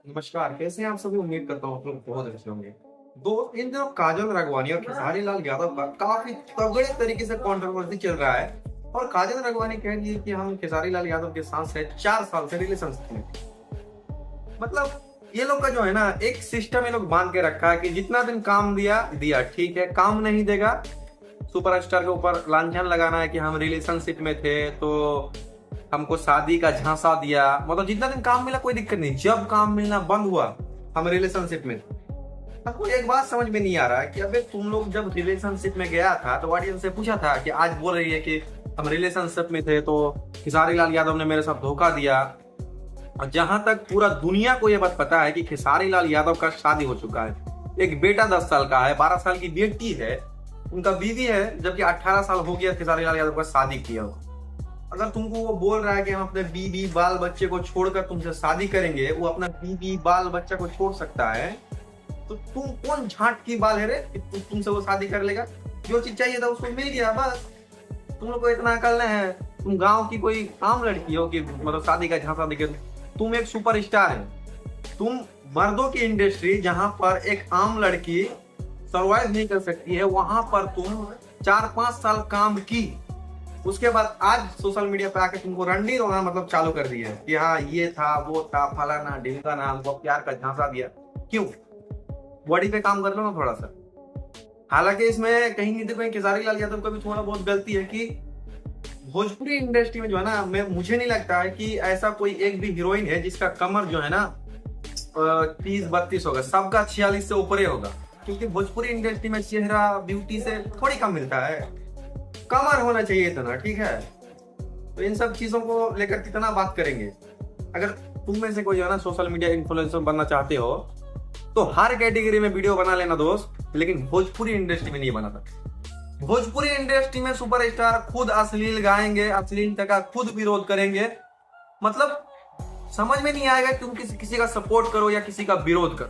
नमस्कार, कैसे हैं आप सभी? उम्मीद करता हूँ आप लोग बहुत अच्छे होंगे। इन दिनों काजल राघवानी और खेसारी लाल यादव का काफी तगड़े तरीके से कंट्रोवर्सी चल रहा है। और काजल राघवानी कह रही है कि हम खेसारी लाल यादव के साथ से 4 साल से रिलेशनशिप में थे। मतलब ये लोग का जो है ना, एक सिस्टम ये लोग बांध के रखा है कि जितना दिन काम दिया दिया, ठीक है, काम नहीं देगा सुपरस्टार के ऊपर लांछन लगाना है कि हम रिलेशनशिप में थे तो हमको शादी का झांसा दिया। मतलब जितना दिन काम मिला कोई दिक्कत नहीं, जब काम मिलना बंद हुआ हम रिलेशनशिप में थे। हमको एक बात समझ में नहीं आ रहा है कि अबे तुम लोग जब रिलेशनशिप में गया था तो ऑडियंस से पूछा था कि आज बोल रही है कि हम रिलेशनशिप में थे तो खेसारी लाल यादव ने मेरे साथ धोखा दिया। और जहां तक पूरा दुनिया को यह बात पता है कि खेसारी लाल यादव का शादी हो चुका है, एक बेटा 10 साल का है, 12 साल की बेटी है, उनका बीवी है, जबकि 18 साल हो गया खेसारी लाल यादव का शादी किया हुआ। अगर तुमको वो बोल रहा है कि हम अपने बीवी बाल बच्चे को छोड़कर तुमसे शादी करेंगे, वो अपना बीवी बाल बच्चा को छोड़ सकता है, तो तुम कौन झाट की बाल है रे कि तुमसे वो शादी कर लेगा? जो चीज चाहिए था उसको मिल गया, बस। तुम लोग को इतना अकल नहीं है। तुम गांव की कोई आम लड़की हो कि मतलब शादी का झांसा देके तुम एक सुपरस्टार है। तुम मर्दों की इंडस्ट्री जहां पर एक आम लड़की सर्वाइव नहीं कर सकती है, वहां पर तुम 4-5 साल काम की, उसके बाद आज सोशल मीडिया पे आके तुमको रंडी रोना मतलब चालू कर दिया है कि हाँ ये था वो था फलाना ढिमकाना, हमको प्यार का झांसा दिया। क्यों? बॉडी पे काम कर लो ना थोड़ा सा। हालांकि इसमें कहीं नहीं तो कहीं खेसारी लाल यादव का भी थोड़ा बहुत गलती है कि भोजपुरी इंडस्ट्री में जो है ना, मुझे नहीं लगता है कि ऐसा कोई एक भी हीरोइन है जिसका कमर जो है ना 30-32 होगा, सबका 46 से ऊपर ही होगा। क्योंकि भोजपुरी इंडस्ट्री में चेहरा ब्यूटी से थोड़ी कम मिलता है, कमर होना चाहिए इतना, ठीक है। तो इन सब चीजों को लेकर कितना बात करेंगे। अगर तुम में से कोई जो है ना सोशल मीडिया इन्फ्लुएंसर बनना चाहते हो तो हर कैटेगरी में वीडियो बना लेना दोस्त, लेकिन भोजपुरी इंडस्ट्री में नहीं बनाता। भोजपुरी इंडस्ट्री में सुपरस्टार खुद अश्लील गाएंगे, अश्लीलता का खुद विरोध करेंगे। मतलब समझ में नहीं आएगा तुम किसी का सपोर्ट करो या किसी का विरोध करो।